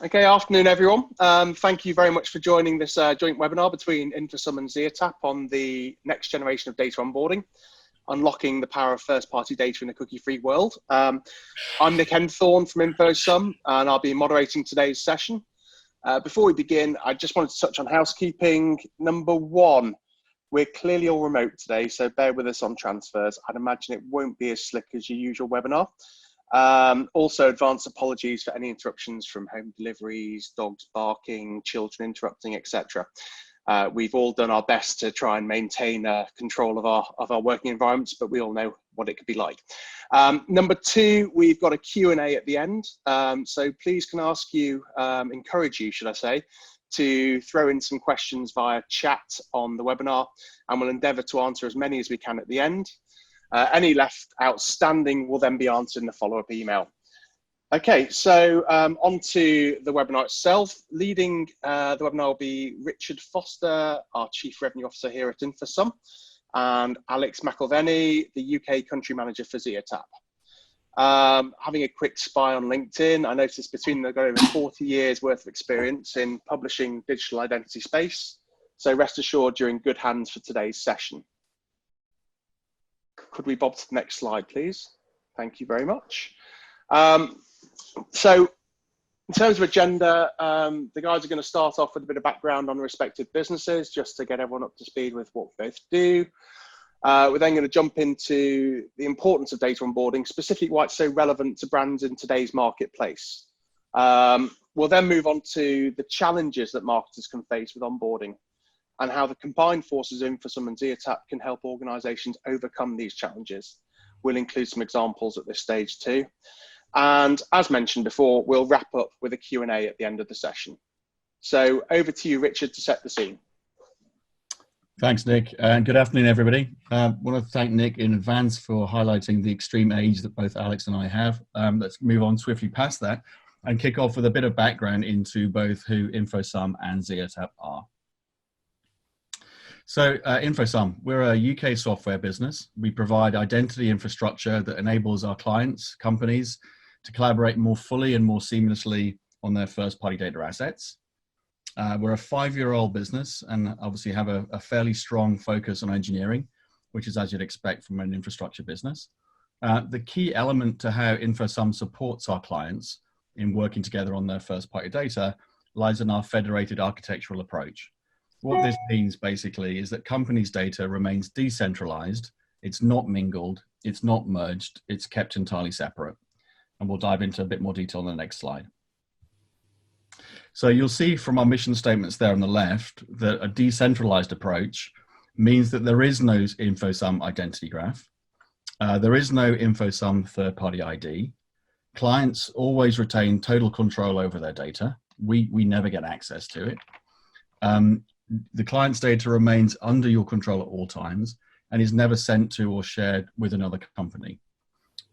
Okay, afternoon everyone. Thank you very much for joining this joint webinar between Infosome and zeotap on the next generation of data onboarding, unlocking the power of first-party data in a cookie-free world. I'm Nick Enthorne from Infosome, and I'll be moderating today's session. Before we begin, I just wanted to touch on housekeeping. Number one, we're clearly all remote today, so bear with us on transfers. I'd imagine it won't be as slick as your usual webinar. Also, advance apologies for any interruptions from home deliveries, dogs barking, children interrupting, etc. We've all done our best to try and maintain control of our working environments, but we all know what it could be like. Number two, we've got a Q&A at the end. So please can I ask you, encourage you, should I say, to throw in some questions via chat on the webinar, and we'll endeavour to answer as many as we can at the end. Any left outstanding will then be answered in the follow-up email. Okay, so on to the webinar itself. Leading the webinar will be Richard Foster, our Chief Revenue Officer here at Infosome, and Alex McElvenny, the UK Country Manager for zeotap. Having a quick spy on LinkedIn, I noticed between them they've got over 40 years worth of experience in publishing digital identity space. So rest assured you're in good hands for today's session. Could we bob to the next slide, please? Thank you very much. So in terms of agenda, the guys are going to start off with a bit of background on respective businesses, just to get everyone up to speed with what we both do. We're then going to jump into the importance of data onboarding, specifically why it's so relevant to brands in today's marketplace. We'll then move on to the challenges that marketers can face with onboarding, and how the combined forces of Infosome and zeotap can help organisations overcome these challenges. We'll include some examples at this stage too. And as mentioned before, we'll wrap up with a Q&A at the end of the session. So over to you, Richard, to set the scene. Thanks, Nick, and good afternoon, everybody. I want to thank Nick in advance for highlighting the extreme age that both Alex and I have. Let's move on swiftly past that and kick off with a bit of background into both who Infosome and zeotap are. So Infosum, we're a UK software business. We provide identity infrastructure that enables our clients, companies, to collaborate more fully and more seamlessly on their first-party data assets. We're a 5-year-old business and obviously have a fairly strong focus on engineering, which is as you'd expect from an infrastructure business. The key element to how Infosum supports our clients in working together on their first-party data lies in our federated architectural approach. What this means basically is that companies' data remains decentralized, it's not mingled, it's not merged, it's kept entirely separate. And we'll dive into a bit more detail on the next slide. So you'll see from our mission statements there on the left that a decentralized approach means that there is no Infosum identity graph. There is no Infosum third-party ID. Clients always retain total control over their data. We never get access to it. The client's data remains under your control at all times and is never sent to or shared with another company.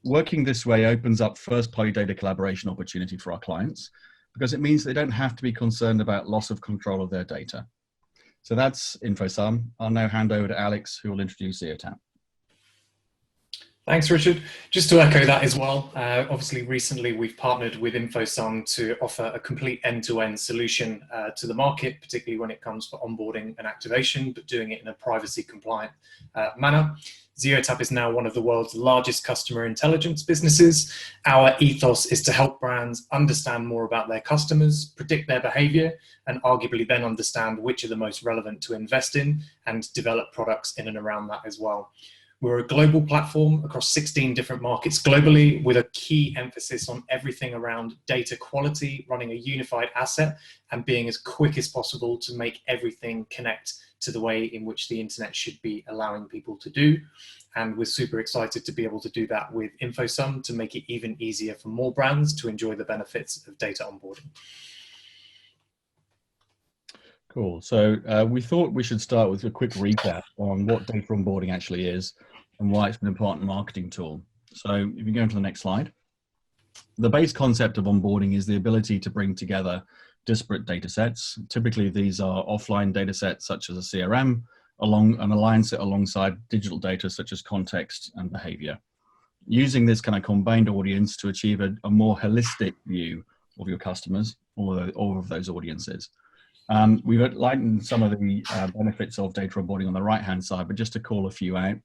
Working this way opens up first-party data collaboration opportunity for our clients because it means they don't have to be concerned about loss of control of their data. So that's Infosum. I'll now hand over to Alex, who will introduce zeotap. Thanks, Richard. Just to echo that as well, obviously recently we've partnered with Infosome to offer a complete end-to-end solution to the market, particularly when it comes for onboarding and activation, but doing it in a privacy compliant manner. zeotap is now one of the world's largest customer intelligence businesses. Our ethos is to help brands understand more about their customers, predict their behavior, and arguably then understand which are the most relevant to invest in and develop products in and around that as well. We're a global platform across 16 different markets globally with a key emphasis on everything around data quality, running a unified asset, and being as quick as possible to make everything connect to the way in which the internet should be allowing people to do. And we're super excited to be able to do that with Infosome to make it even easier for more brands to enjoy the benefits of data onboarding. Cool. So we thought we should start with a quick recap on what data onboarding actually is and why it's an important marketing tool. So if you go to the next slide, the base concept of onboarding is the ability to bring together disparate data sets. Typically, these are offline data sets such as a CRM, and aligns it alongside digital data such as context and behavior. Using this kind of combined audience to achieve a more holistic view of your customers all of those audiences. We've outlined some of the benefits of data onboarding on the right-hand side, but just to call a few out,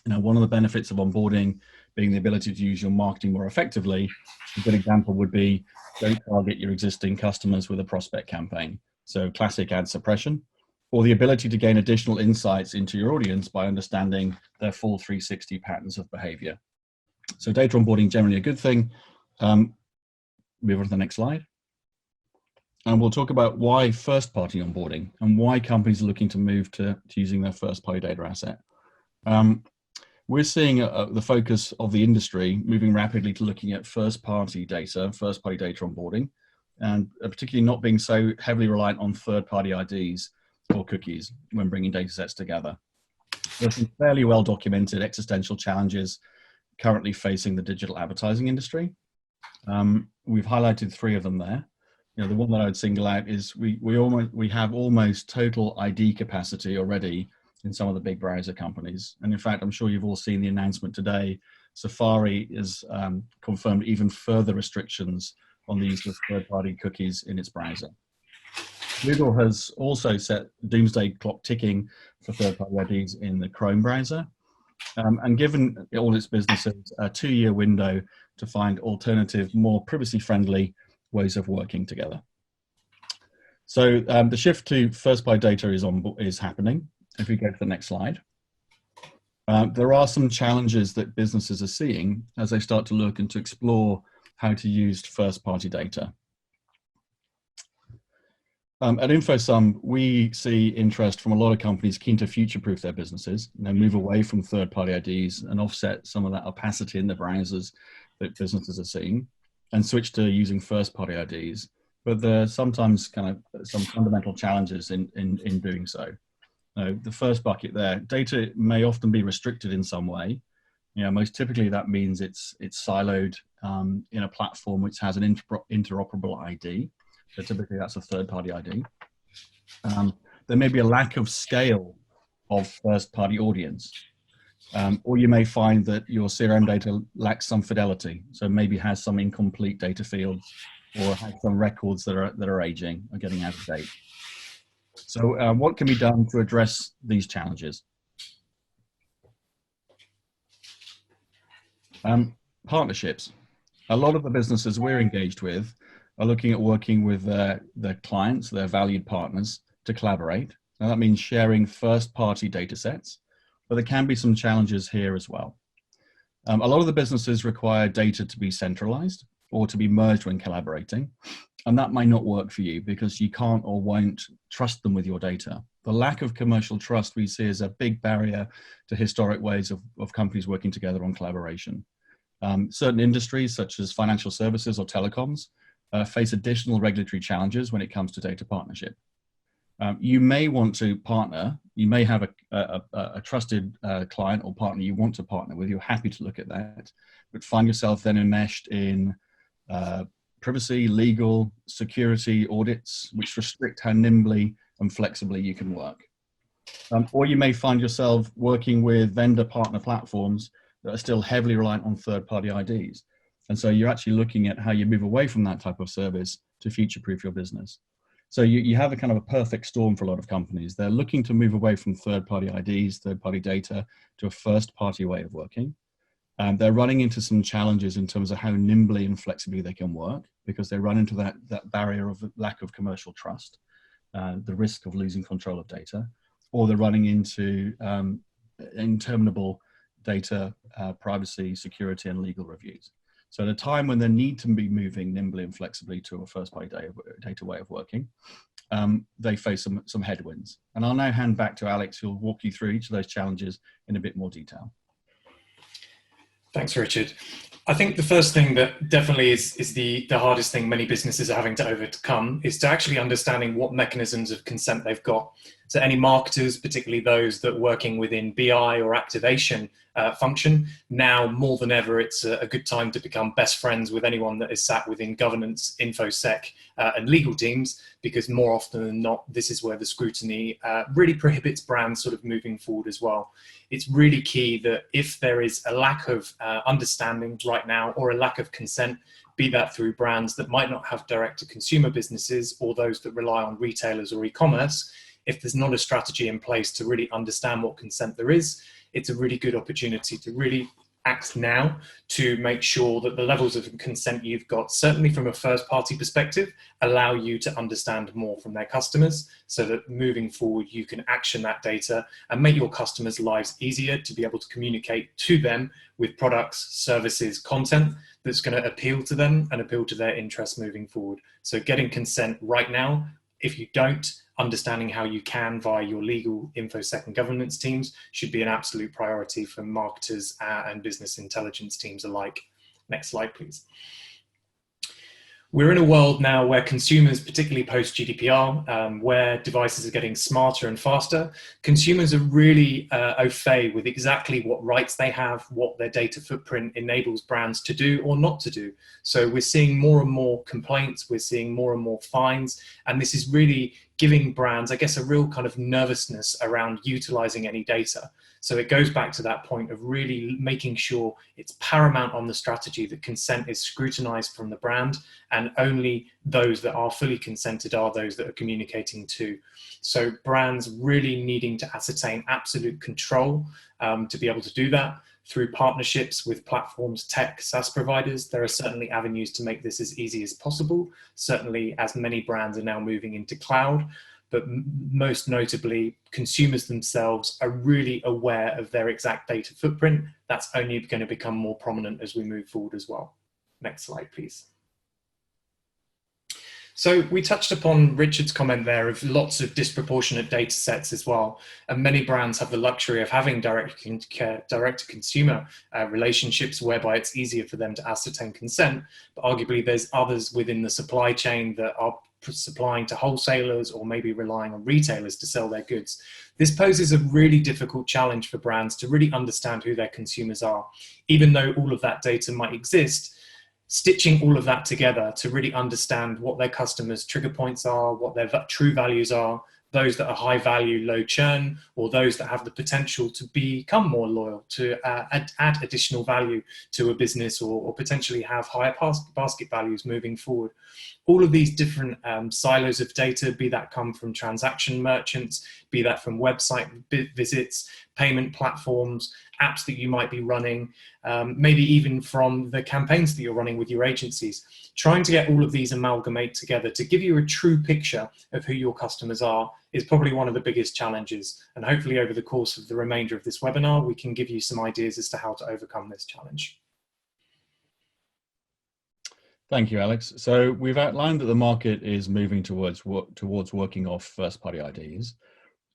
one of the benefits of onboarding being the ability to use your marketing more effectively. A good example would be don't target your existing customers with a prospect campaign. So classic ad suppression, or the ability to gain additional insights into your audience by understanding their full 360 patterns of behavior. So data onboarding generally a good thing. Move on to the next slide. And we'll talk about why first-party onboarding and why companies are looking to move to using their first-party data asset. We're seeing the focus of the industry moving rapidly to looking at first-party data onboarding, and particularly not being so heavily reliant on third-party IDs or cookies when bringing data sets together. There's some fairly well-documented existential challenges currently facing the digital advertising industry. We've highlighted 3 of them there. The one that I would single out is we have almost total ID capacity already in some of the big browser companies. And in fact, I'm sure you've all seen the announcement today. Safari has confirmed even further restrictions on the use of third-party cookies in its browser. Google has also set doomsday clock ticking for third-party IDs in the Chrome browser, and given all its businesses a 2-year window to find alternative, more privacy-friendly ways of working together. So the shift to first-party data is happening. If we go to the next slide. There are some challenges that businesses are seeing as they start to look and to explore how to use first-party data. At InfoSum, we see interest from a lot of companies keen to future-proof their businesses, move away from third-party IDs and offset some of that opacity in the browsers that businesses are seeing, and switch to using first-party IDs. But there are sometimes kind of some fundamental challenges in doing so. The first bucket there, data may often be restricted in some way. Most typically that means it's siloed in a platform which has an interoperable ID. So typically that's a third-party ID. There may be a lack of scale of first-party audience. Or you may find that your CRM data lacks some fidelity. So maybe has some incomplete data fields or has some records that are aging or getting out of date. So what can be done to address these challenges? Partnerships. A lot of the businesses we're engaged with are looking at working with their clients, their valued partners, to collaborate. Now that means sharing first-party data sets, but there can be some challenges here as well. A lot of the businesses require data to be centralized or to be merged when collaborating. And that might not work for you because you can't or won't trust them with your data. The lack of commercial trust we see as a big barrier to historic ways of companies working together on collaboration. Certain industries such as financial services or telecoms face additional regulatory challenges when it comes to data partnership. You may want to partner, you may have a trusted client or partner you want to partner with, you're happy to look at that, but find yourself then enmeshed in privacy, legal, security audits, which restrict how nimbly and flexibly you can work. Or you may find yourself working with vendor partner platforms that are still heavily reliant on third-party IDs. And so you're actually looking at how you move away from that type of service to future-proof your business. So you have a kind of a perfect storm for a lot of companies. They're looking to move away from third-party IDs, third-party data, to a first-party way of working. They're running into some challenges in terms of how nimbly and flexibly they can work, because they run into that barrier of lack of commercial trust, the risk of losing control of data, or they're running into interminable data privacy, security, and legal reviews. So at a time when they need to be moving nimbly and flexibly to a first-party data way of working, they face some headwinds. And I'll now hand back to Alex, who'll walk you through each of those challenges in a bit more detail. Thanks, Richard. I think the first thing that definitely is the hardest thing many businesses are having to overcome is to actually understanding what mechanisms of consent they've got. So any marketers, particularly those that are working within BI or activation function, now more than ever, it's a good time to become best friends with anyone that is sat within governance, InfoSec, and legal teams, because more often than not, this is where the scrutiny really prohibits brands sort of moving forward as well. It's really key that if there is a lack of understanding right now or a lack of consent, be that through brands that might not have direct-to-consumer businesses or those that rely on retailers or e-commerce. If there's not a strategy in place to really understand what consent there is, it's a really good opportunity to really act now to make sure that the levels of consent you've got, certainly from a first party perspective, allow you to understand more from their customers, so that moving forward you can action that data and make your customers' lives easier to be able to communicate to them with products, services, content that's going to appeal to them and appeal to their interests moving forward. So getting consent right now, if you don't, understanding how you can via your legal, InfoSec and governance teams should be an absolute priority for marketers and business intelligence teams alike. Next slide, please. We're in a world now where consumers, particularly post-GDPR, where devices are getting smarter and faster, consumers are really au fait with exactly what rights they have, what their data footprint enables brands to do or not to do. So we're seeing more and more complaints, we're seeing more and more fines, and this is really giving brands, I guess, a real kind of nervousness around utilizing any data. So it goes back to that point of really making sure it's paramount on the strategy that consent is scrutinized from the brand, and only those that are fully consented are those that are communicating to. So brands really needing to ascertain absolute control to be able to do that through partnerships with platforms, tech, SaaS providers. There are certainly avenues to make this as easy as possible, certainly as many brands are now moving into cloud. But most notably, consumers themselves are really aware of their exact data footprint. That's only going to become more prominent as we move forward as well. Next slide, please. So we touched upon Richard's comment there of lots of disproportionate data sets as well. And many brands have the luxury of having direct-to-consumer relationships whereby it's easier for them to ascertain consent. But arguably there's others within the supply chain that are supplying to wholesalers or maybe relying on retailers to sell their goods. This poses a really difficult challenge for brands to really understand who their consumers are. Even though all of that data might exist, stitching all of that together to really understand what their customers' trigger points are, what their true values are, those that are high value, low churn, or those that have the potential to become more loyal, to add additional value to a business, or potentially have higher basket values moving forward. All of these different silos of data, be that come from transaction merchants, be that from website visits, payment platforms, apps that you might be running, maybe even from the campaigns that you're running with your agencies. Trying to get all of these amalgamate together to give you a true picture of who your customers are is probably one of the biggest challenges. And hopefully over the course of the remainder of this webinar, we can give you some ideas as to how to overcome this challenge. Thank you, Alex. So we've outlined that the market is moving towards working off first-party IDs.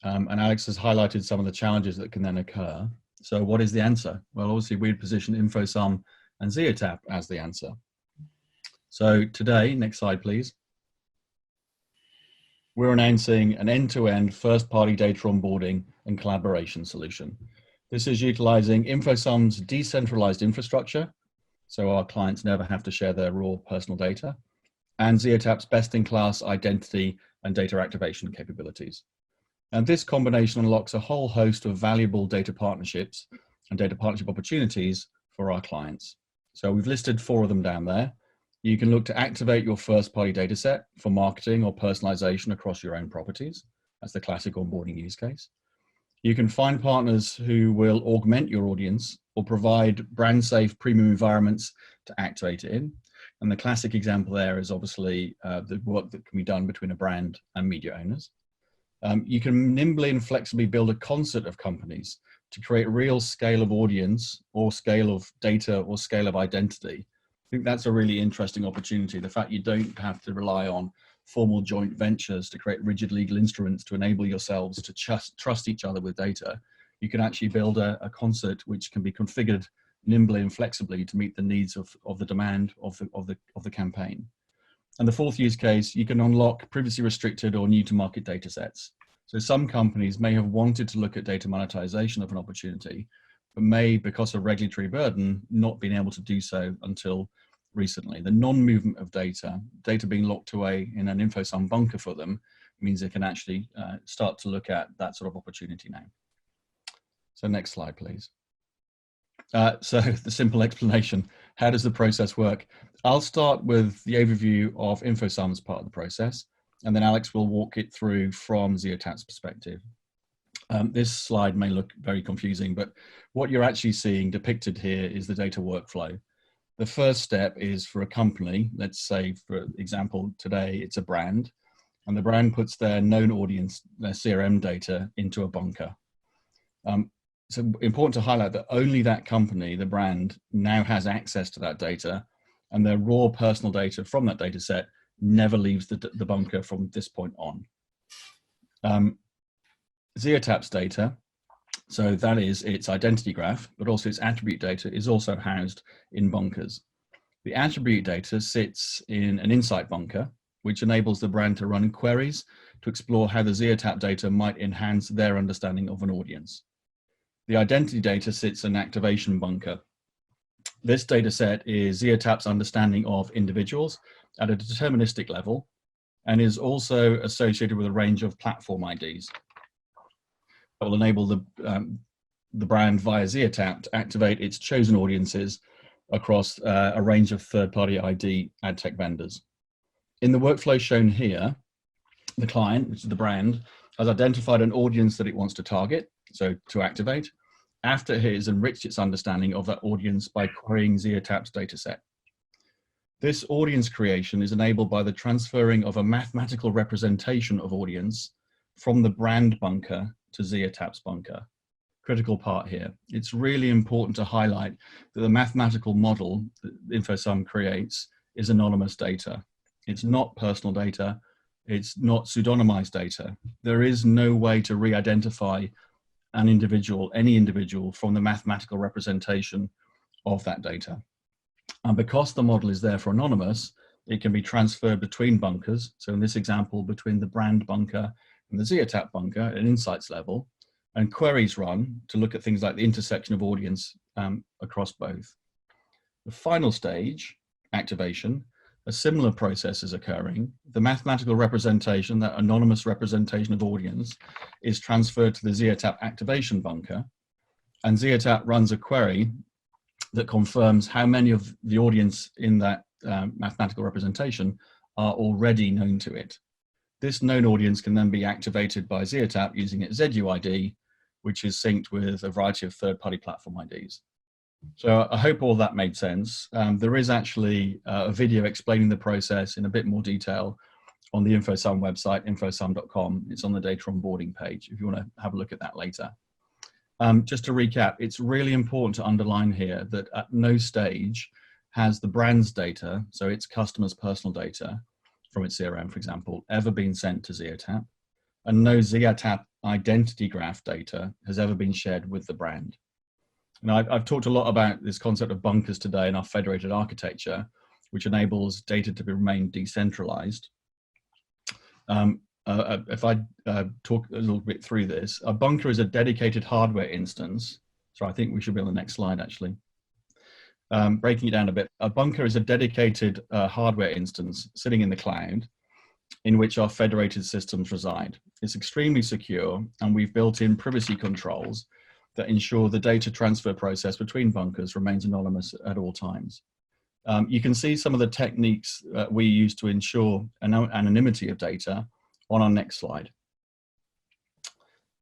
And Alex has highlighted some of the challenges that can then occur. So what is the answer? Well, obviously we'd position InfoSum and zeotap as the answer. So today, next slide, please. We're announcing an end-to-end first-party data onboarding and collaboration solution. This is utilizing InfoSum's decentralized infrastructure, so our clients never have to share their raw personal data, and zeotap's best-in-class identity and data activation capabilities. And this combination unlocks a whole host of valuable data partnerships and data partnership opportunities for our clients. So we've listed 4 of them down there. You can look to activate your first-party data set for marketing or personalization across your own properties. That's the classic onboarding use case. You can find partners who will augment your audience or provide brand-safe premium environments to activate it in. And the classic example there is obviously the work that can be done between a brand and media owners. You can nimbly and flexibly build a concert of companies to create real scale of audience or scale of data or scale of identity. I think that's a really interesting opportunity. The fact you don't have to rely on formal joint ventures to create rigid legal instruments to enable yourselves to trust each other with data. You can actually build a concert which can be configured nimbly and flexibly to meet the needs of the demand of the campaign. And the 4th use case, you can unlock previously restricted or new to market data sets. So some companies may have wanted to look at data monetization of an opportunity, but may, because of regulatory burden, not been able to do so until recently. The non-movement of data being locked away in an InfoSum bunker for them, means they can actually start to look at that sort of opportunity now. So next slide, please. So the simple explanation, how does the process work? I'll start with the overview of InfoSum as part of the process, and then Alex will walk it through from zeotap's perspective. This slide may look very confusing, but what you're actually seeing depicted here is the data workflow. The first step is for a company, let's say for example today it's a brand, and the brand puts their known audience, their CRM data into a bunker. So important to highlight that only that company, the brand, now has access to that data, and their raw personal data from that data set never leaves the bunker from this point on. Zeotap's data, so that is its identity graph, but also its attribute data is also housed in bunkers. The attribute data sits in an insight bunker, which enables the brand to run queries to explore how the zeotap data might enhance their understanding of an audience. The identity data sits in an activation bunker. This data set is zeotap's understanding of individuals at a deterministic level and is also associated with a range of platform IDs that will enable the brand via zeotap to activate its chosen audiences across a range of third-party ID ad tech vendors. In the workflow shown here, the client, which is the brand, has identified an audience that it wants to target, so to activate, after it has enriched its understanding of that audience by querying zeotap's dataset. This audience creation is enabled by the transferring of a mathematical representation of audience from the brand bunker to zeotap's bunker. Critical part here. It's really important to highlight that the mathematical model that InfoSum creates is anonymous data. It's not personal data. It's not pseudonymized data. There is no way to re-identify an individual, any individual, from the mathematical representation of that data. And because the model is therefore anonymous, it can be transferred between bunkers. So in this example, between the brand bunker and the zeotap bunker at an insights level, and queries run to look at things like the intersection of audience across both. The final stage, activation, a similar process is occurring. The mathematical representation, that anonymous representation of audience, is transferred to the zeotap activation bunker, and zeotap runs a query that confirms how many of the audience in that mathematical representation are already known to it. This known audience can then be activated by zeotap using its ZUID, which is synced with a variety of third-party platform IDs. So I hope all that made sense. There is actually a video explaining the process in a bit more detail on the InfoSum website, infosum.com. It's on the data onboarding page if you want to have a look at that later. Just to recap, it's really important to underline here that at no stage has the brand's data, so its customers' personal data from its CRM, for example, ever been sent to zeotap, and no zeotap identity graph data has ever been shared with the brand. Now, I've talked a lot about this concept of bunkers today in our federated architecture, which enables data to remain decentralized. If I talk a little bit through this, a bunker is a dedicated hardware instance. So I think we should be on the next slide, actually. Breaking it down a bit, a bunker is a dedicated hardware instance sitting in the cloud in which our federated systems reside. It's extremely secure, and we've built in privacy controls that ensure the data transfer process between bunkers remains anonymous at all times. You can see some of the techniques we use to ensure anonymity of data on our next slide.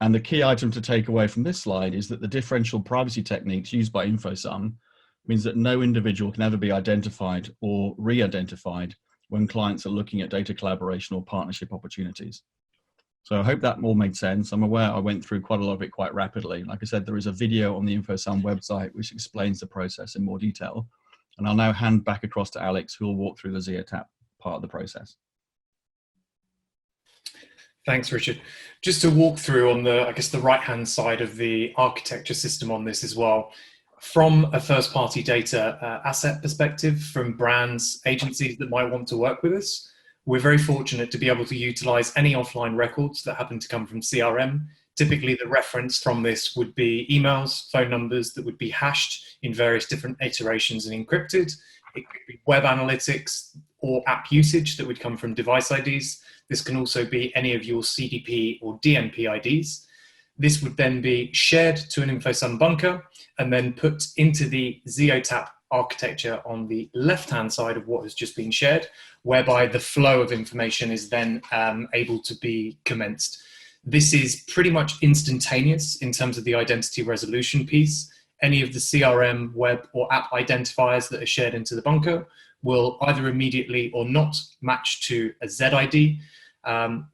And the key item to take away from this slide is that the differential privacy techniques used by InfoSum means that no individual can ever be identified or re-identified when clients are looking at data collaboration or partnership opportunities. So I hope that all made sense. I'm aware I went through quite a lot of it quite rapidly. Like I said, there is a video on the InfoSum website which explains the process in more detail. And I'll now hand back across to Alex, who will walk through the zeotap part of the process. Thanks, Richard. Just to walk through on the, I guess, the right-hand side of the architecture system on this as well. From a first-party data asset perspective, from brands, agencies that might want to work with us, we're very fortunate to be able to utilize any offline records that happen to come from CRM. Typically, the reference from this would be emails, phone numbers that would be hashed in various different iterations and encrypted. It could be web analytics or app usage that would come from device IDs. This can also be any of your CDP or DNP IDs. This would then be shared to an InfoSum bunker and then put into the zeotap architecture on the left-hand side of what has just been shared, whereby the flow of information is then able to be commenced. This is pretty much instantaneous in terms of the identity resolution piece. Any of the CRM, web, or app identifiers that are shared into the bunker will either immediately or not match to a ZID.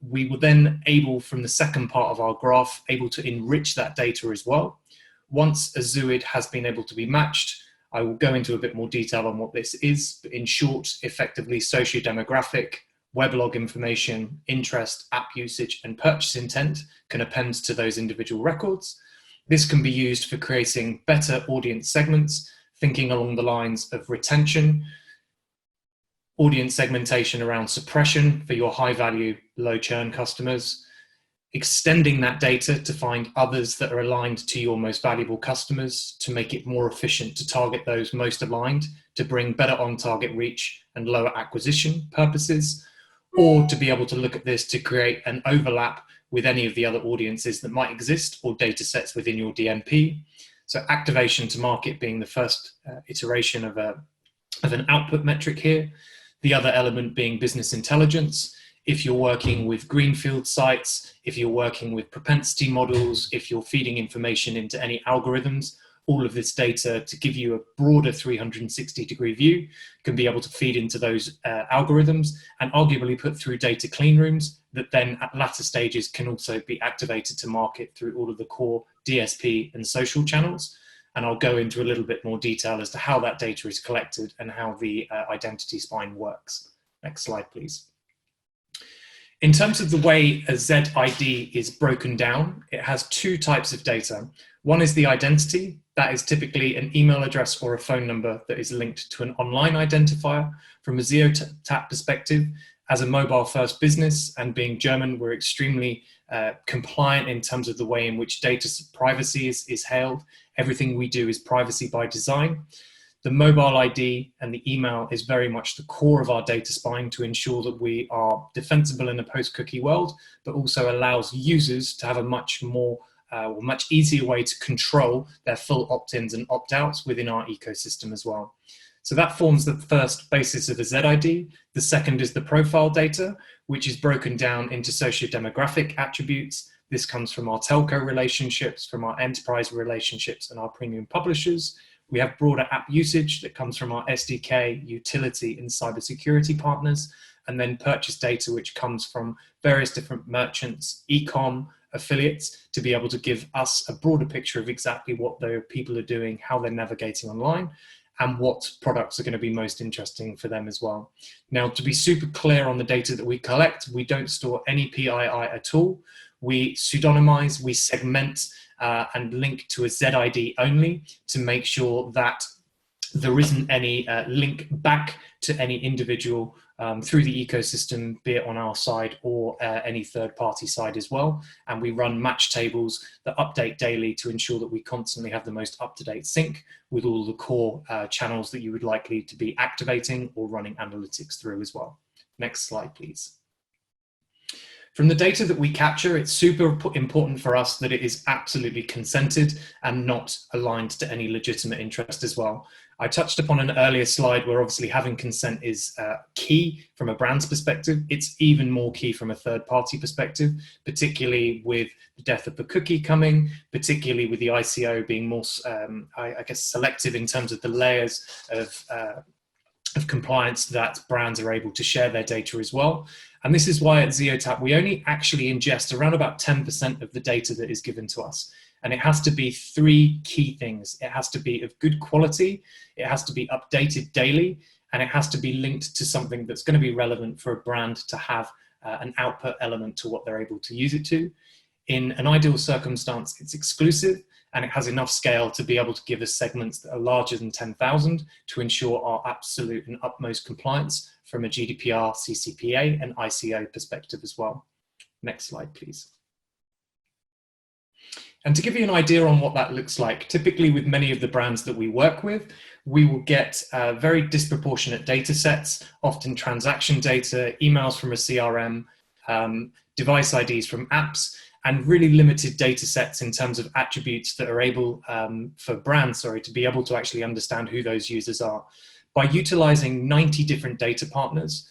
We will then able, from the second part of our graph, able to enrich that data as well. Once a ZUID has been able to be matched, I will go into a bit more detail on what this is, but in short, effectively socio-demographic, weblog information, interest, app usage, and purchase intent can append to those individual records. This can be used for creating better audience segments, thinking along the lines of retention, audience segmentation around suppression for your high value, low churn customers, extending that data to find others that are aligned to your most valuable customers to make it more efficient to target those most aligned, to bring better on-target reach and lower acquisition purposes, or to be able to look at this to create an overlap with any of the other audiences that might exist or data sets within your DMP. So activation to market being the first iteration of an output metric here. The other element being business intelligence. If you're working with greenfield sites, if you're working with propensity models, if you're feeding information into any algorithms, all of this data to give you a broader 360-degree view can be able to feed into those algorithms and arguably put through data clean rooms that then at latter stages can also be activated to market through all of the core DSP and social channels. And I'll go into a little bit more detail as to how that data is collected and how the identity spine works. Next slide, please. In terms of the way a ZID is broken down, it has two types of data. One is the identity. That is typically an email address or a phone number that is linked to an online identifier. From a zeotap perspective, as a mobile first business and being German, we're extremely compliant in terms of the way in which data privacy is held. Everything we do is privacy by design. The mobile ID and the email is very much the core of our data spine to ensure that we are defensible in a post-cookie world, but also allows users to have a much easier way to control their full opt-ins and opt-outs within our ecosystem as well. So that forms the first basis of a ZID. The second is the profile data, which is broken down into socio-demographic attributes. This comes from our telco relationships, from our enterprise relationships and our premium publishers. We have broader app usage that comes from our SDK, utility and cybersecurity partners, and then purchase data, which comes from various different merchants, e-com, affiliates, to be able to give us a broader picture of exactly what the people are doing, how they're navigating online, and what products are going to be most interesting for them as well. Now, to be super clear on the data that we collect, we don't store any PII at all. We pseudonymize, we segment and link to a ZID only to make sure that there isn't any link back to any individual through the ecosystem, be it on our side or any third-party side as well. And we run match tables that update daily to ensure that we constantly have the most up-to-date sync with all the core channels that you would likely to be activating or running analytics through as well. Next slide, please. From the data that we capture, it's super important for us that it is absolutely consented and not aligned to any legitimate interest as well. I touched upon an earlier slide where obviously having consent is key from a brand's perspective. It's even more key from a third-party perspective, particularly with the death of the cookie coming, particularly with the ICO being more, I guess, selective in terms of the layers of compliance that brands are able to share their data as well. And this is why at zeotap, we only actually ingest around about 10% of the data that is given to us. And it has to be three key things. It has to be of good quality, it has to be updated daily, and it has to be linked to something that's going to be relevant for a brand to have an output element to what they're able to use it to. In an ideal circumstance, it's exclusive, and it has enough scale to be able to give us segments that are larger than 10,000 to ensure our absolute and utmost compliance from a GDPR, CCPA, and ICO perspective as well. Next slide, please. And to give you an idea on what that looks like, typically with many of the brands that we work with, we will get very disproportionate data sets, often transaction data, emails from a CRM, device IDs from apps, and really limited data sets in terms of attributes that are able for brands, to be able to actually understand who those users are. By utilizing 90 different data partners,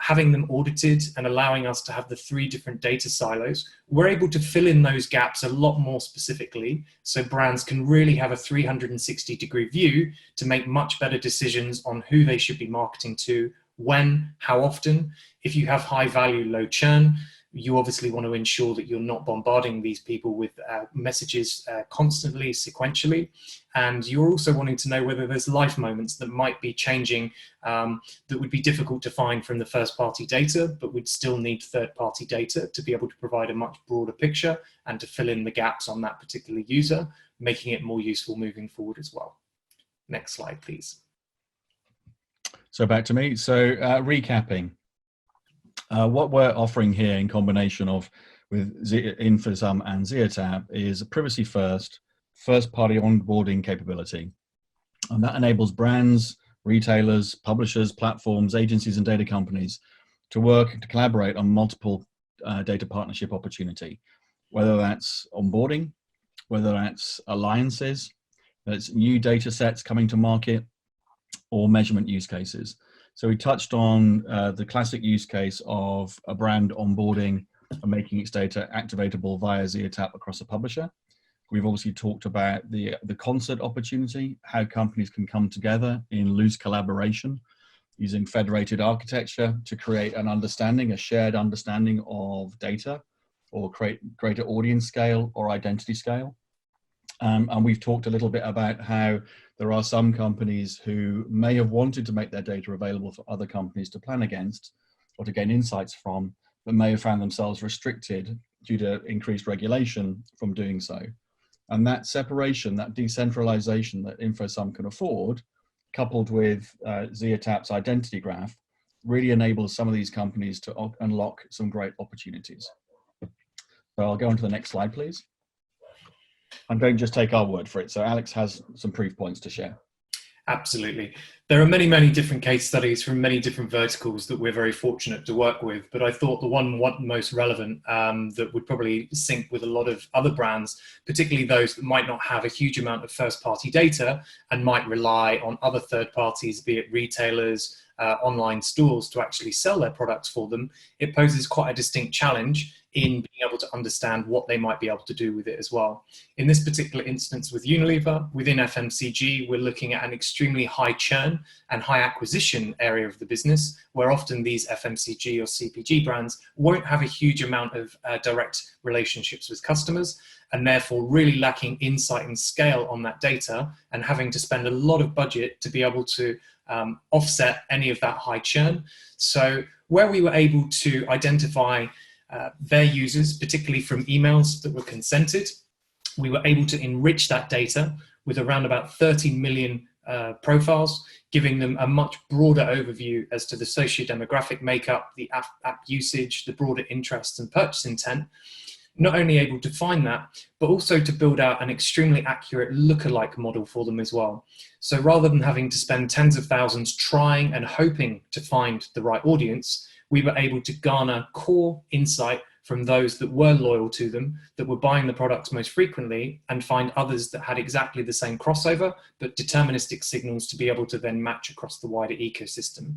having them audited and allowing us to have the 3 different data silos, we're able to fill in those gaps a lot more specifically, so brands can really have a 360-degree view to make much better decisions on who they should be marketing to, when, how often. If you have high value, low churn, you obviously want to ensure that you're not bombarding these people with messages constantly, sequentially. And you're also wanting to know whether there's life moments that might be changing that would be difficult to find from the first-party data, but would still need third-party data to be able to provide a much broader picture and to fill in the gaps on that particular user, making it more useful moving forward as well. Next slide, please. So back to me. So recapping. What we're offering here in combination with InfoSum and zeotap is a privacy first-party onboarding capability. And that enables brands, retailers, publishers, platforms, agencies, and data companies to work to collaborate on multiple data partnership opportunity, whether that's onboarding, whether that's alliances, that's new data sets coming to market, or measurement use cases. So we touched on the classic use case of a brand onboarding and making its data activatable via zeotap across a publisher. We've obviously talked about the concert opportunity, how companies can come together in loose collaboration using federated architecture to create an understanding, a shared understanding of data, or create greater audience scale or identity scale. And we've talked a little bit about how there are some companies who may have wanted to make their data available for other companies to plan against or to gain insights from, but may have found themselves restricted due to increased regulation from doing so. And that separation, that decentralization that InfoSum can afford, coupled with zeotap's identity graph, really enables some of these companies to unlock some great opportunities. So I'll go on to the next slide, please. And don't just take our word for it. So Alex has some proof points to share. Absolutely. There are many, many different case studies from many different verticals that we're very fortunate to work with. But I thought the one most relevant that would probably sync with a lot of other brands, particularly those that might not have a huge amount of first-party data and might rely on other third parties, be it retailers, online stores, to actually sell their products for them, it poses quite a distinct challenge in being able to understand what they might be able to do with it as well. In this particular instance with Unilever, within FMCG, we're looking at an extremely high churn and high acquisition area of the business, where often these FMCG or CPG brands won't have a huge amount of direct relationships with customers, and therefore really lacking insight and scale on that data, and having to spend a lot of budget to be able to offset any of that high churn. So where we were able to identify their users, particularly from emails that were consented, we were able to enrich that data with around about 30 million profiles, giving them a much broader overview as to the socio-demographic makeup, the app usage, the broader interests and purchase intent. Not only able to find that, but also to build out an extremely accurate lookalike model for them as well. So rather than having to spend tens of thousands trying and hoping to find the right audience, we were able to garner core insight from those that were loyal to them, that were buying the products most frequently, and find others that had exactly the same crossover, but deterministic signals to be able to then match across the wider ecosystem.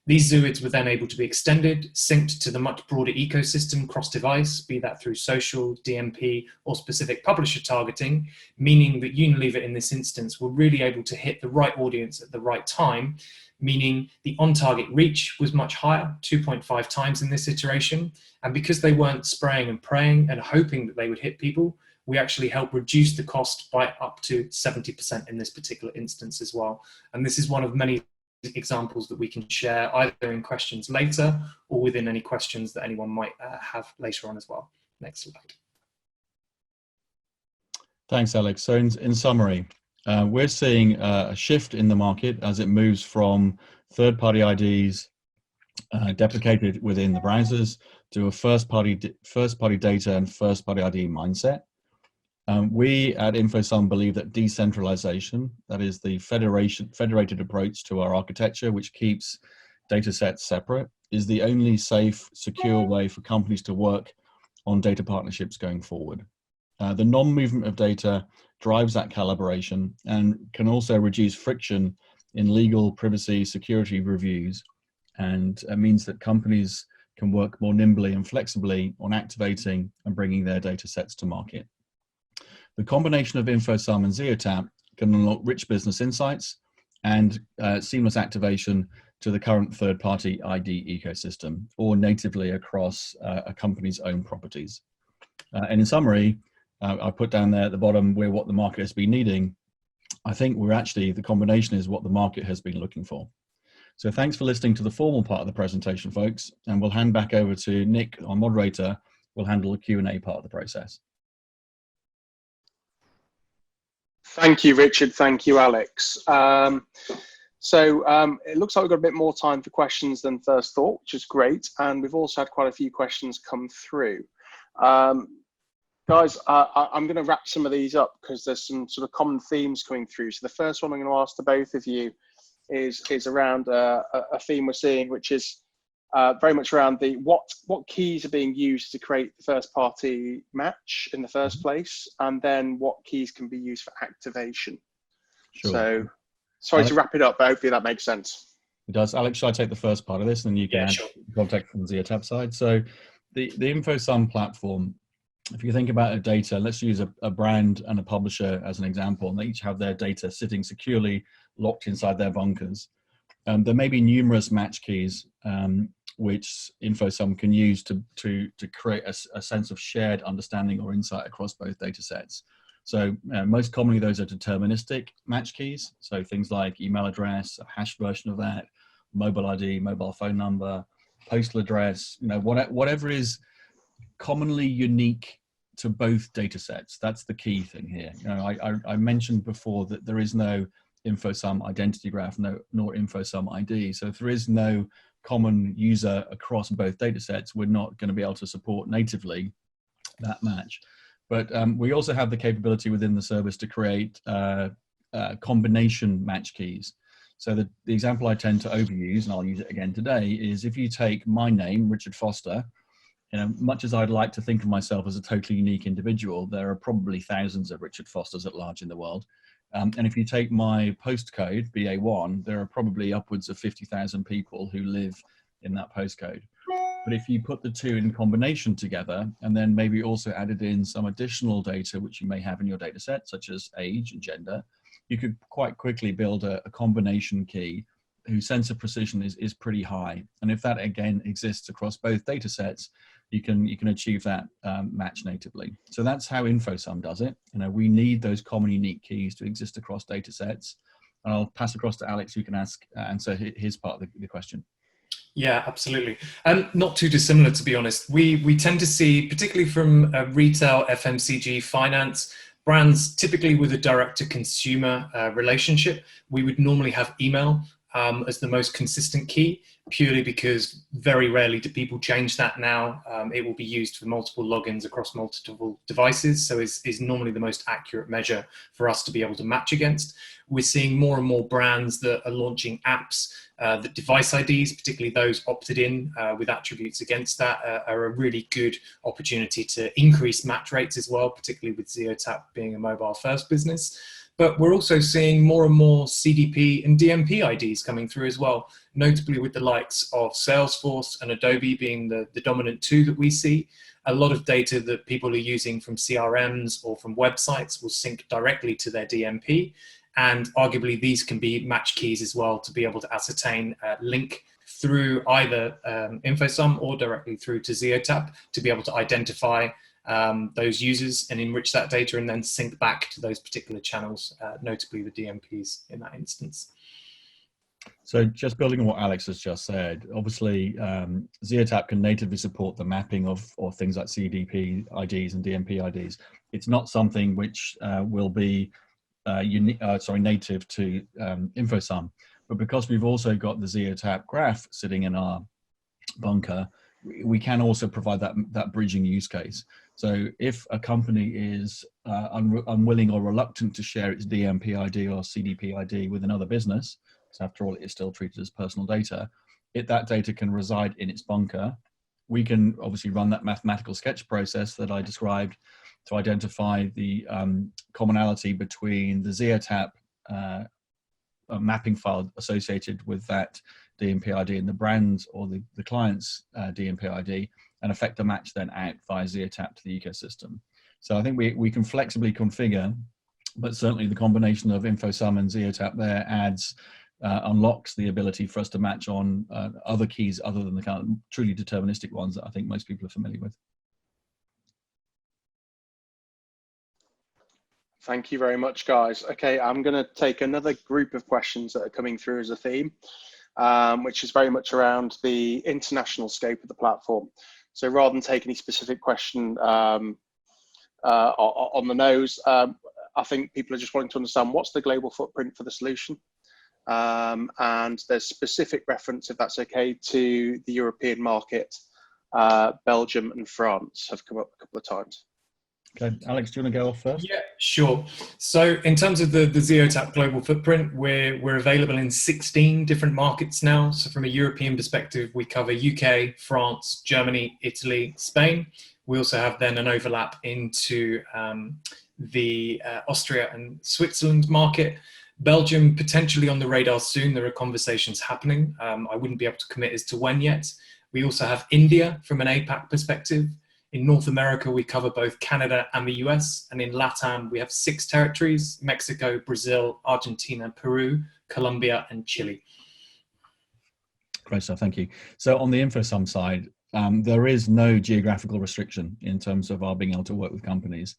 These zooids were then able to be extended, synced to the much broader ecosystem cross-device, be that through social, DMP, or specific publisher targeting, meaning that Unilever in this instance were really able to hit the right audience at the right time, meaning the on-target reach was much higher, 2.5 times in this iteration. And because they weren't spraying and praying and hoping that they would hit people, we actually helped reduce the cost by up to 70% in this particular instance as well. And this is one of many examples that we can share either in questions later or within any questions that anyone might have later on as well. Next slide. Thanks, Alex. So in summary, we're seeing a shift in the market as it moves from third-party IDs deprecated within the browsers to a first-party data and first-party ID mindset. We at InfoSum believe that decentralization, that is the federated approach to our architecture, which keeps data sets separate, is the only safe, secure way for companies to work on data partnerships going forward. The non-movement of data drives that collaboration and can also reduce friction in legal, privacy, security reviews, and means that companies can work more nimbly and flexibly on activating and bringing their data sets to market. The combination of InfoSum and zeotap can unlock rich business insights and seamless activation to the current third-party ID ecosystem, or natively across a company's own properties. And in summary, I put down there at the bottom where what the market has been needing. I think the combination is what the market has been looking for. So thanks for listening to the formal part of the presentation, folks, and we'll hand back over to Nick, our moderator, will handle the Q&A part of the process. Thank you, Richard. Thank you, Alex. It looks like we've got a bit more time for questions than first thought, which is great. And we've also had quite a few questions come through. Guys, I'm going to wrap some of these up because there's some sort of common themes coming through. So the first one I'm going to ask to both of you is around a theme we're seeing, which is very much around what keys are being used to create the first party match in the first place, and then what keys can be used for activation. Sure. So sorry to wrap it up, but hopefully that makes sense. It does. Alex, shall I take the first part of this, and then you can add context from the zeotap side? So the InfoSum platform, if you think about a data, let's use a brand and a publisher as an example, and they each have their data sitting securely locked inside their bunkers. There may be numerous match keys which InfoSum can use to create a sense of shared understanding or insight across both data sets. So most commonly those are deterministic match keys. So things like email address, a hash version of that, mobile ID, mobile phone number, postal address, whatever is commonly unique to both data sets. That's the key thing here. I mentioned before that there is no InfoSum identity graph, nor InfoSum ID. So if there is no common user across both data sets, we're not going to be able to support natively that match. But we also have the capability within the service to create combination match keys. So the example I tend to overuse, and I'll use it again today, is if you take my name, Richard Foster, much as I'd like to think of myself as a totally unique individual, there are probably thousands of Richard Fosters at large in the world. And if you take my postcode, BA1, there are probably upwards of 50,000 people who live in that postcode. But if you put the two in combination together, and then maybe also added in some additional data which you may have in your data set, such as age and gender, you could quite quickly build a combination key whose sense of precision is pretty high. And if that again exists across both data sets, you can achieve that match natively. So that's how InfoSum does it. We need those common unique keys to exist across data sets. And I'll pass across to Alex, who can answer his part of the question. Yeah, absolutely. Not too dissimilar, to be honest. We tend to see, particularly from retail, FMCG, finance, brands typically with a direct-to-consumer relationship, we would normally have email as the most consistent key, purely because very rarely do people change that now. It will be used for multiple logins across multiple devices, so is normally the most accurate measure for us to be able to match against. We're seeing more and more brands that are launching apps that device IDs, particularly those opted in with attributes against that, are a really good opportunity to increase match rates as well, particularly with zeotap being a mobile-first business. But we're also seeing more and more CDP and DMP IDs coming through as well, notably with the likes of Salesforce and Adobe being the dominant two that we see. A lot of data that people are using from CRMs or from websites will sync directly to their DMP. And arguably these can be match keys as well to be able to ascertain link through either InfoSum or directly through to zeotap to be able to identify those users and enrich that data and then sync back to those particular channels, notably the DMPs in that instance. So just building on what Alex has just said, obviously zeotap can natively support the mapping of things like CDP IDs and DMP IDs. It's not something which will be native to InfoSum, but because we've also got the zeotap graph sitting in our bunker, we can also provide that bridging use case. So if a company is unwilling or reluctant to share its DMP ID or CDP ID with another business, because after all it is still treated as personal data, that data can reside in its bunker, we can obviously run that mathematical sketch process that I described to identify the commonality between the zeotap mapping file associated with that DMP ID and the brand's or the client's DMP ID, and affect a match then out via zeotap to the ecosystem. So I think we can flexibly configure, but certainly the combination of InfoSum and zeotap there unlocks the ability for us to match on other keys other than the kind of truly deterministic ones that I think most people are familiar with. Thank you very much, guys. Okay, I'm going to take another group of questions that are coming through as a theme, which is very much around the international scope of the platform. So rather than take any specific question on the nose, I think people are just wanting to understand what's the global footprint for the solution. And there's specific reference, if that's okay, to the European market. Belgium and France have come up a couple of times. Okay, Alex, do you want to go off first? Yeah, sure. So in terms of the zeotap global footprint, we're available in 16 different markets now. So from a European perspective, we cover UK, France, Germany, Italy, Spain. We also have then an overlap into the Austria and Switzerland market. Belgium potentially on the radar soon. There are conversations happening. I wouldn't be able to commit as to when yet. We also have India from an APAC perspective. In North America, we cover both Canada and the US. And in LATAM, we have 6 territories: Mexico, Brazil, Argentina, Peru, Colombia, and Chile. Great stuff, thank you. So on the InfoSum side, there is no geographical restriction in terms of our being able to work with companies.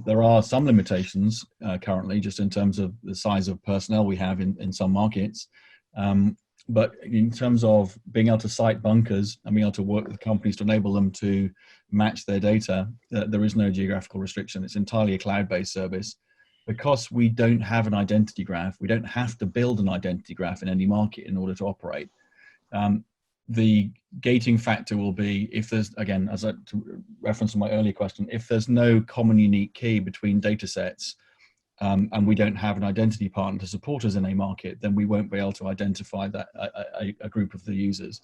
There are some limitations currently, just in terms of the size of personnel we have in some markets. But in terms of being able to cite bunkers and being able to work with companies to enable them to match their data, there is no geographical restriction. It's entirely a cloud-based service. Because we don't have an identity graph, we don't have to build an identity graph in any market in order to operate. The gating factor will be if there's, again, as I referenced in my earlier question, if there's no common unique key between data sets, and we don't have an identity partner to support us in a market, then we won't be able to identify that a group of the users.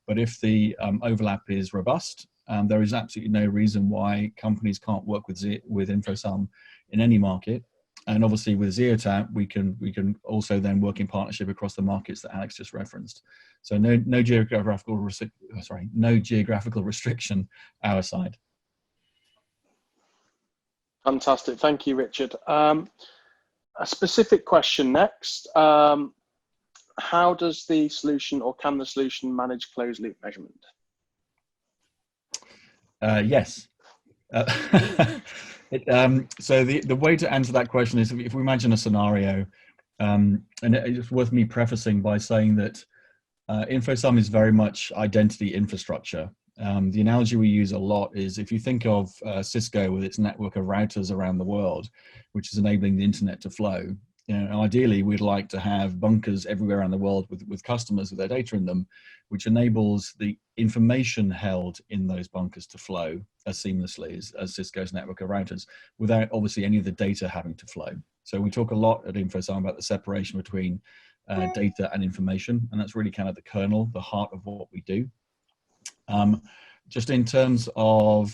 But if the overlap is robust, there is absolutely no reason why companies can't work with InfoSum in any market. And obviously with zeotap, we can also then work in partnership across the markets that Alex just referenced. So no geographical restriction our side. Fantastic, thank you, Richard. A specific question next. How does the solution, or can the solution, manage closed loop measurement? Yes. So the way to answer that question is if we imagine a scenario, and it's worth me prefacing by saying that InfoSum is very much identity infrastructure. The analogy we use a lot is if you think of Cisco with its network of routers around the world, which is enabling the internet to flow. You know, ideally, we'd like to have bunkers everywhere around the world with customers with their data in them, which enables the information held in those bunkers to flow as seamlessly as Cisco's network of routers, without obviously any of the data having to flow. So we talk a lot at InfoSum about the separation between data and information, and that's really kind of the kernel, the heart of what we do. Just in terms of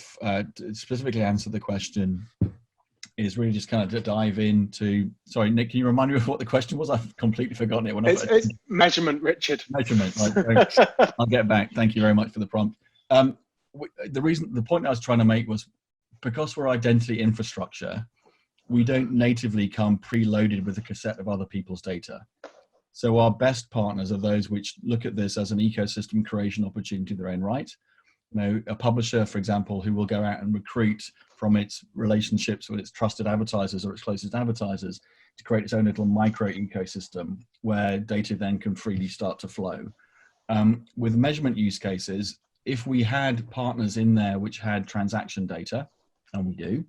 specifically answer the question, is really just kind of to dive into, sorry, Nick, can you remind me of what the question was? I've completely forgotten it. It's measurement, Richard. Measurement, right. I'll get back. Thank you very much for the prompt. The point I was trying to make was, because we're identity infrastructure, we don't natively come preloaded with a cassette of other people's data. So our best partners are those which look at this as an ecosystem creation opportunity in their own right. You know, a publisher, for example, who will go out and recruit from its relationships with its trusted advertisers or its closest advertisers to create its own little micro ecosystem where data then can freely start to flow. With measurement use cases, if we had partners in there which had transaction data, and we do,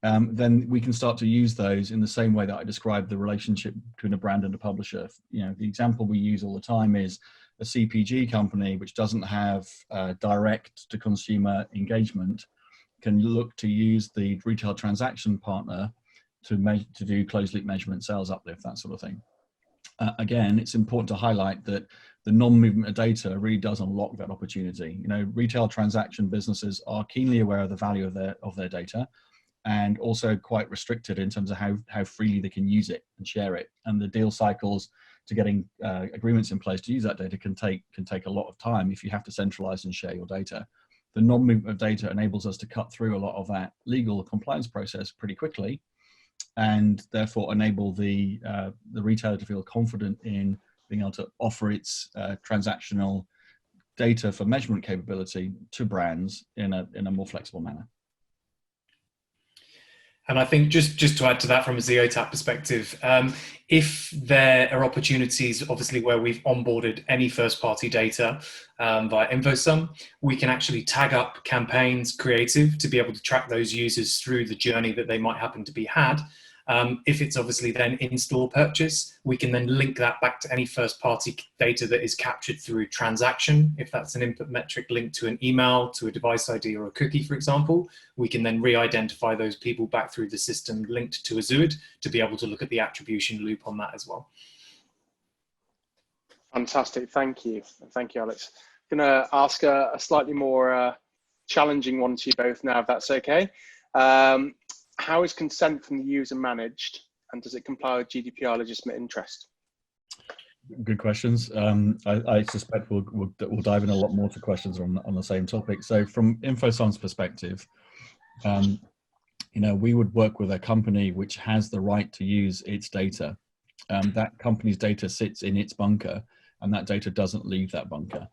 then we can start to use those in the same way that I described the relationship between a brand and a publisher. You know, the example we use all the time is a CPG company which doesn't have direct to consumer engagement can look to use the retail transaction partner to do closed loop measurement, sales uplift, that sort of thing. Again, it's important to highlight that the non-movement of data really does unlock that opportunity. You know, retail transaction businesses are keenly aware of the value of their data, and also quite restricted in terms of how freely they can use it and share it. And the deal cycles to getting agreements in place to use that data can take a lot of time if you have to centralize and share your data. The non-movement of data enables us to cut through a lot of that legal compliance process pretty quickly, and therefore enable the retailer to feel confident in being able to offer its transactional data for measurement capability to brands in a more flexible manner. And I think just to add to that from a zeotap perspective, if there are opportunities, obviously, where we've onboarded any first-party data via Infosum, we can actually tag up campaigns creative to be able to track those users through the journey that they might happen to be had. If it's obviously then in-store purchase, we can then link that back to any first-party data that is captured through transaction. If that's an input metric linked to an email, to a device ID or a cookie, for example, we can then re-identify those people back through the system linked to a ZUID to be able to look at the attribution loop on that as well. Fantastic, thank you. Thank you, Alex. I'm going to ask a slightly more challenging one to you both now, if that's okay. How is consent from the user managed, and does it comply with GDPR legitimate interest? Good questions. I suspect we'll dive in a lot more to questions on the same topic. So from Infosum's perspective, you know, we would work with a company which has the right to use its data. That company's data sits in its bunker, and that data doesn't leave that bunker.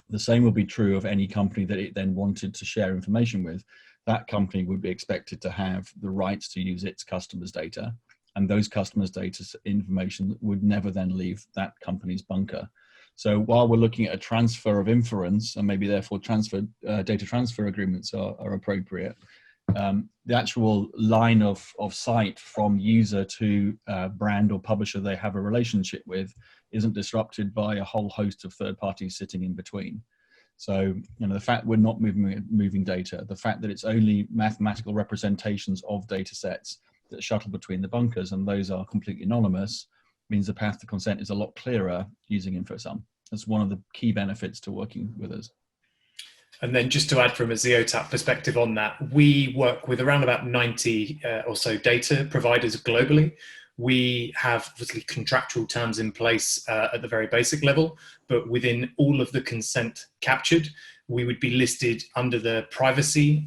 The same will be true of any company that it then wanted to share information with. That company would be expected to have the rights to use its customers' data, and those customers' data information would never then leave that company's bunker. So while we're looking at a transfer of inference, and maybe therefore data transfer agreements are appropriate, the actual line of sight from user to brand or publisher they have a relationship with isn't disrupted by a whole host of third parties sitting in between. So, you know, the fact we're not moving data, the fact that it's only mathematical representations of data sets that shuttle between the bunkers, and those are completely anonymous, means the path to consent is a lot clearer using Infosum. That's one of the key benefits to working with us. And then just to add from a zeotap perspective on that, we work with around about 90 or so data providers globally. We have obviously contractual terms in place at the very basic level, but within all of the consent captured, we would be listed under the privacy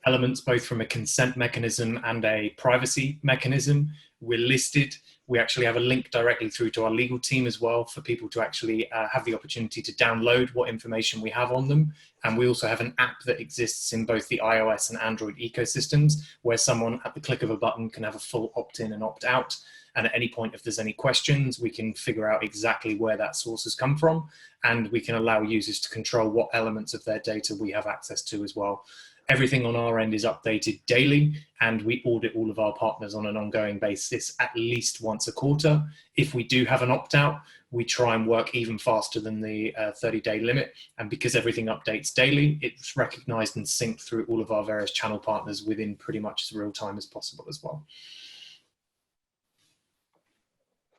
elements, both from a consent mechanism and a privacy mechanism. We're listed. We actually have a link directly through to our legal team as well for people to actually have the opportunity to download what information we have on them. And we also have an app that exists in both the iOS and Android ecosystems, where someone at the click of a button can have a full opt-in and opt-out. And at any point, if there's any questions, we can figure out exactly where that source has come from. And we can allow users to control what elements of their data we have access to as well. Everything on our end is updated daily, and we audit all of our partners on an ongoing basis at least once a quarter. If we do have an opt-out, we try and work even faster than the 30-day limit. And because everything updates daily, it's recognized and synced through all of our various channel partners within pretty much as real time as possible as well.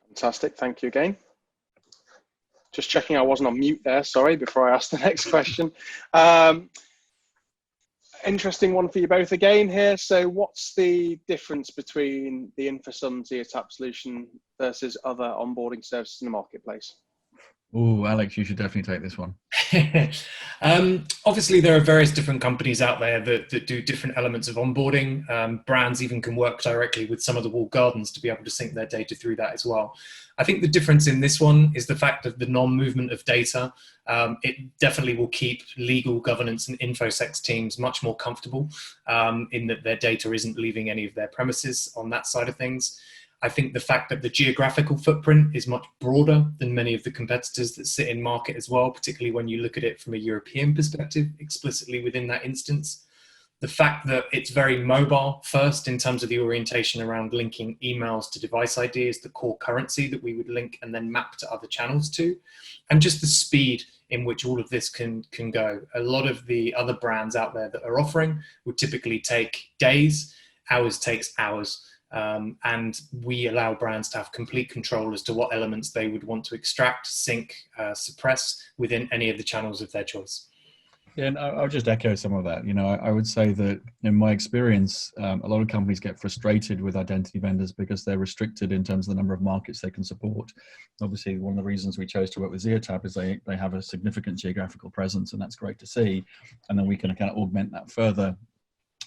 Fantastic, thank you again. Just checking I wasn't on mute there, sorry, before I ask the next question. Interesting one for you both again here. So what's the difference between the Infosum zeotap solution versus other onboarding services in the marketplace? Oh, Alex, you should definitely take this one. Obviously, there are various different companies out there that do different elements of onboarding. Brands even can work directly with some of the walled gardens to be able to sync their data through that as well. I think the difference in this one is the fact of the non-movement of data. It definitely will keep legal, governance and InfoSec teams much more comfortable in that their data isn't leaving any of their premises on that side of things. I think the fact that the geographical footprint is much broader than many of the competitors that sit in market as well, particularly when you look at it from a European perspective, explicitly within that instance. The fact that it's very mobile first in terms of the orientation around linking emails to device ID is the core currency that we would link and then map to other channels to. And just the speed in which all of this can go. A lot of the other brands out there that are offering would typically take days, ours takes hours. And we allow brands to have complete control as to what elements they would want to extract, sync, suppress within any of the channels of their choice. Yeah, and I'll just echo some of that. I would say that in my experience, a lot of companies get frustrated with identity vendors because they're restricted in terms of the number of markets they can support. Obviously, one of the reasons we chose to work with zeotap is they have a significant geographical presence, and that's great to see. And then we can kind of augment that further,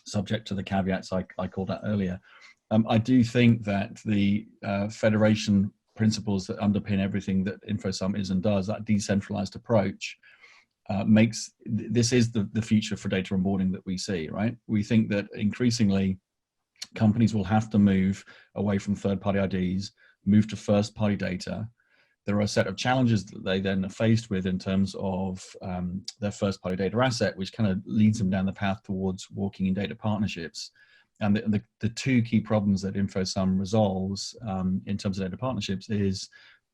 subject to the caveats I called out earlier. I do think that the federation principles that underpin everything that InfoSum is and does, that decentralized approach, this is the future for data onboarding that we see, right? We think that increasingly companies will have to move away from third-party IDs, move to first-party data. There are a set of challenges that they then are faced with in terms of their first-party data asset, which kind of leads them down the path towards walking in data partnerships. And the two key problems that InfoSum resolves in terms of data partnerships is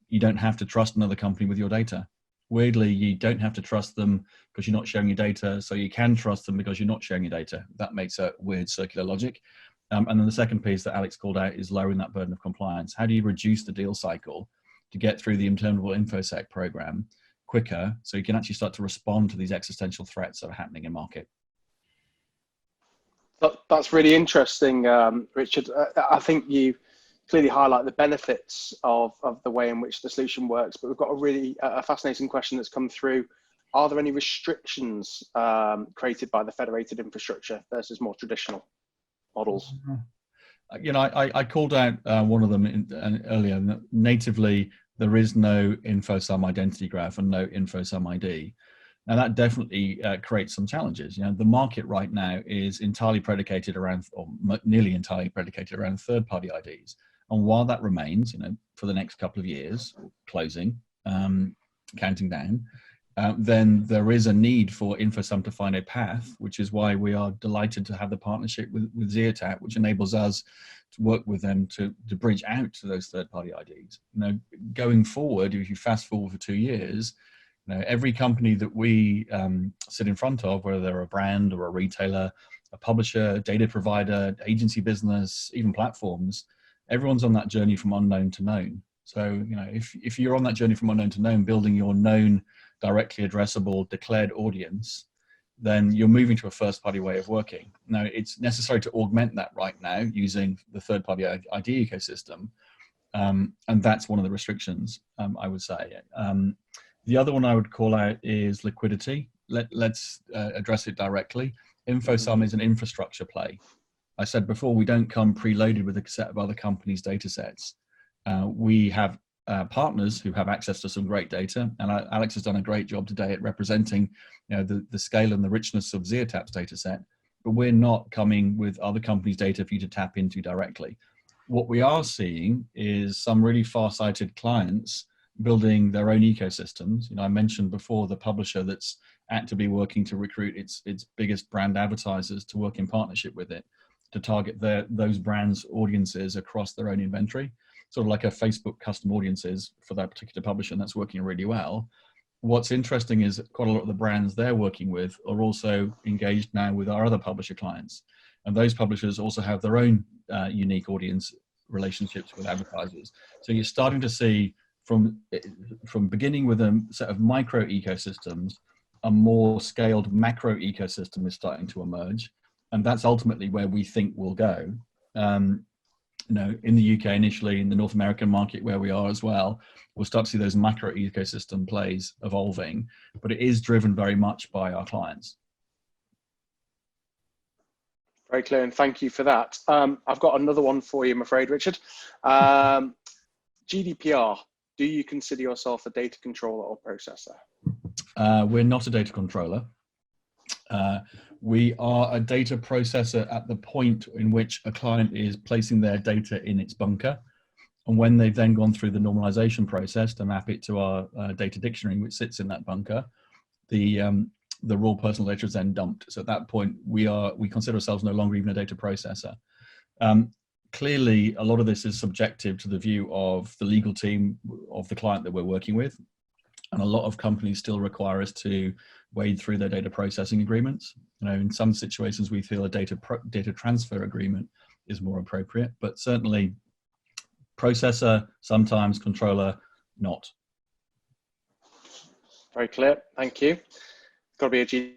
you don't have to trust another company with your data. Weirdly, you don't have to trust them because you're not sharing your data, so you can trust them because you're not sharing your data. That makes a weird circular logic. And then the second piece that Alex called out is lowering that burden of compliance. How do you reduce the deal cycle to get through the interminable InfoSec program quicker so you can actually start to respond to these existential threats that are happening in market? That's really interesting, Richard. I think you clearly highlight the benefits of the way in which the solution works, but we've got a fascinating question that's come through. Are there any restrictions created by the federated infrastructure versus more traditional models? I called out one of them earlier. Natively, there is no InfoSum identity graph and no InfoSum ID. Now that definitely creates some challenges. The market right now is entirely predicated around, or nearly entirely predicated around third-party IDs. And while that remains, for the next couple of years, counting down, then there is a need for InfoSum to find a path, which is why we are delighted to have the partnership with zeotap, which enables us to work with them to bridge out to those third-party IDs. Going forward, if you fast forward for 2 years, every company that we sit in front of, whether they're a brand or a retailer, a publisher, data provider, agency business, even platforms, everyone's on that journey from unknown to known. So, if you're on that journey from unknown to known, building your known, directly addressable, declared audience, then you're moving to a first-party way of working. Now, it's necessary to augment that right now using the third-party ID ecosystem, and that's one of the restrictions, I would say. The other one I would call out is liquidity. Let's address it directly. InfoSum is an infrastructure play. I said before, we don't come preloaded with a set of other companies' data sets. We have partners who have access to some great data, and Alex has done a great job today at representing the scale and the richness of zeotap's data set, but we're not coming with other companies' data for you to tap into directly. What we are seeing is some really far-sighted clients building their own ecosystems. I mentioned before the publisher that's actively working to recruit its biggest brand advertisers to work in partnership with it to target those brands' audiences across their own inventory, sort of like a Facebook custom audiences for that particular publisher, and that's working really well. What's interesting is quite a lot of the brands they're working with are also engaged now with our other publisher clients, and those publishers also have their own unique audience relationships with advertisers. So you're starting to see from beginning with a set of micro ecosystems, a more scaled macro ecosystem is starting to emerge. And that's ultimately where we think we'll go. In the UK initially, in the North American market where we are as well, we'll start to see those macro ecosystem plays evolving, but it is driven very much by our clients. Very clear, and thank you for that. I've got another one for you, I'm afraid, Richard. GDPR, do you consider yourself a data controller or processor? We're not a data controller. We are a data processor at the point in which a client is placing their data in its bunker. And when they've then gone through the normalization process to map it to our data dictionary, which sits in that bunker, the raw personal data is then dumped. So at that point, we consider ourselves no longer even a data processor. Clearly, a lot of this is subjective to the view of the legal team of the client that we're working with. And a lot of companies still require us to wade through their data processing agreements. In some situations, we feel a data transfer agreement is more appropriate, but certainly processor, sometimes controller, not. Very clear. Thank you. Got to be a G.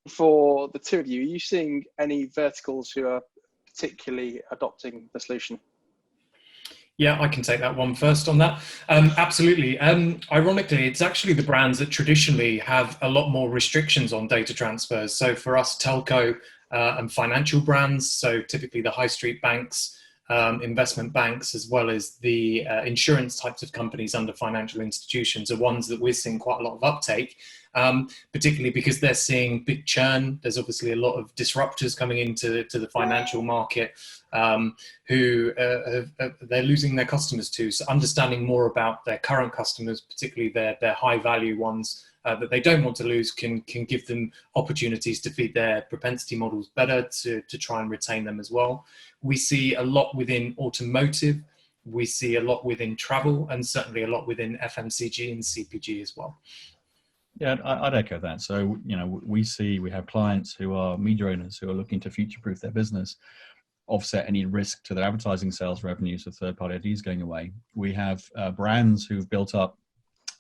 For the two of you, are you seeing any verticals who are particularly adopting the solution? Yeah, I can take that one first on that. Absolutely. Ironically, it's actually the brands that traditionally have a lot more restrictions on data transfers. So for us, telco and financial brands, so typically the high street banks, investment banks, as well as the insurance types of companies under financial institutions are ones that we're seeing quite a lot of uptake, particularly because they're seeing big churn. There's obviously a lot of disruptors coming into the financial market who they're losing their customers to. So understanding more about their current customers, particularly their high value ones that they don't want to lose, can give them opportunities to feed their propensity models better to try and retain them as well. We see a lot within automotive, we see a lot within travel, and certainly a lot within FMCG and CPG as well. Yeah, I'd echo that. So, we have clients who are media owners who are looking to future-proof their business, offset any risk to their advertising sales revenues of third-party IDs going away. We have brands who've built up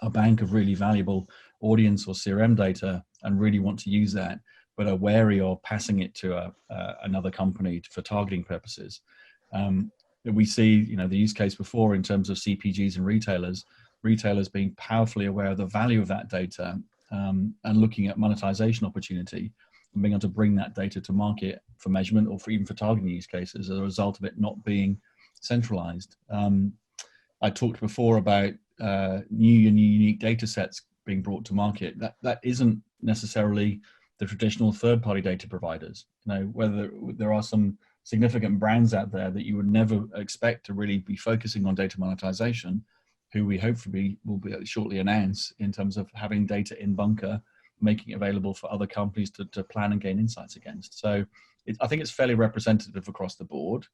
a bank of really valuable audience or CRM data and really want to use that, but are wary of passing it to another company for targeting purposes. We see, the use case before in terms of CPGs and retailers being powerfully aware of the value of that data and looking at monetization opportunity and being able to bring that data to market for measurement or even for targeting use cases as a result of it not being centralized. I talked before about new and unique data sets being brought to market. That isn't necessarily the traditional third-party data providers. Whether there are some significant brands out there that you would never expect to really be focusing on data monetization, who we hopefully will be shortly announce in terms of having data in bunker, making it available for other companies to plan and gain insights against. So I think it's fairly representative across the board.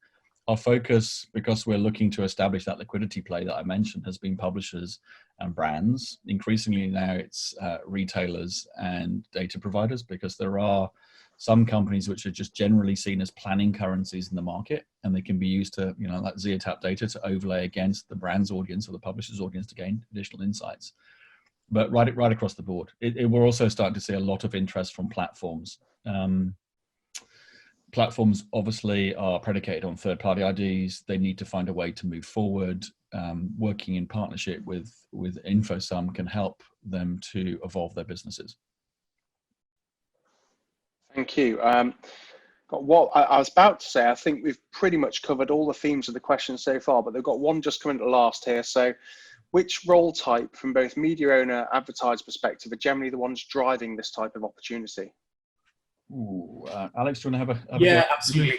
Our focus, because we're looking to establish that liquidity play that I mentioned, has been publishers and brands. Increasingly now it's retailers and data providers, because there are some companies which are just generally seen as planning currencies in the market, and they can be used to, that zeotap data to overlay against the brand's audience or the publisher's audience to gain additional insights. But right across the board, we're also starting to see a lot of interest from platforms. Platforms obviously are predicated on third-party IDs. They need to find a way to move forward. Working in partnership with InfoSum can help them to evolve their businesses. Thank you. What I was about to say, I think we've pretty much covered all the themes of the questions so far, but they've got one just coming to last here. So which role type from both media owner, advertiser perspective are generally the ones driving this type of opportunity? Ooh, Alex, do you want to have yeah, absolutely.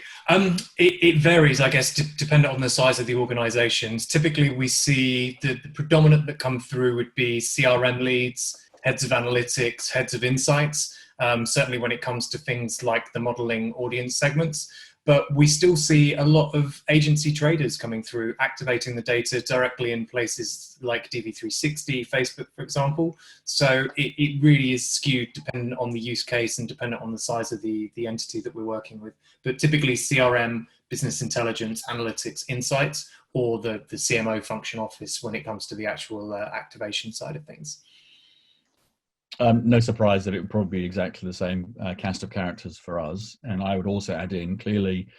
It varies, I guess, depending on the size of the organizations. Typically, we see the predominant that come through would be CRM leads, heads of analytics, heads of insights, certainly when it comes to things like the modeling audience segments. But we still see a lot of agency traders coming through, activating the data directly in places like DV360, Facebook, for example. So it really is skewed dependent on the use case and dependent on the size of the entity that we're working with. But typically CRM, business intelligence, analytics, insights, or the CMO function office when it comes to the actual activation side of things. No surprise that it would probably be exactly the same cast of characters for us. And I would also add in, clearly,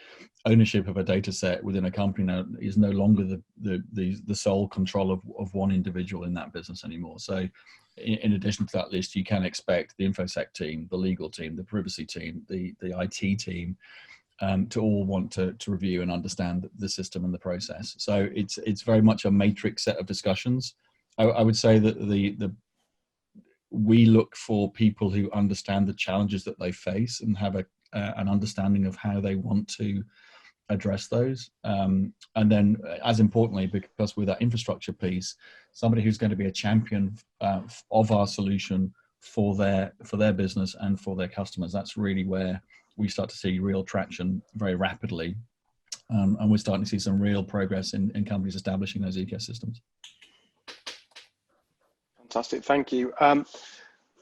ownership of a data set within a company now is no longer the sole control of one individual in that business anymore. So in addition to that list, you can expect the InfoSec team, the legal team, the privacy team, the IT team, to all want to review and understand the system and the process. So it's very much a matrix set of discussions. I would say that we look for people who understand the challenges that they face and have an understanding of how they want to address those. And then, as importantly, because with that infrastructure piece, somebody who's going to be a champion of our solution for their business and for their customers. That's really where we start to see real traction very rapidly. And we're starting to see some real progress in companies establishing those ecosystems. Fantastic, thank you.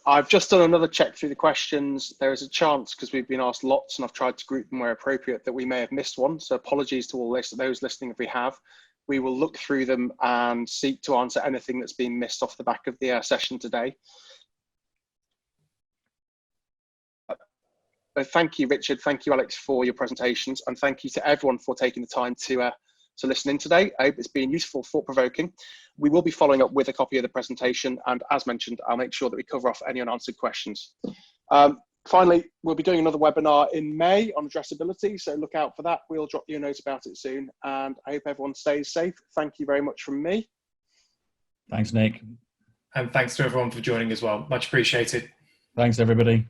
I've just done another check through the questions. There is a chance, because we've been asked lots and I've tried to group them where appropriate, that we may have missed one. So apologies to all those listening if we have. We will look through them and seek to answer anything that's been missed off the back of the session today. Thank you, Richard. Thank you, Alex, for your presentations. And thank you to everyone for taking the time to listen in today. I hope it's been useful, thought-provoking. We will be following up with a copy of the presentation. And as mentioned, I'll make sure that we cover off any unanswered questions. Finally, we'll be doing another webinar in May on addressability. So look out for that. We'll drop you a note about it soon. And I hope everyone stays safe. Thank you very much from me. Thanks, Nick. And thanks to everyone for joining as well. Much appreciated. Thanks, everybody.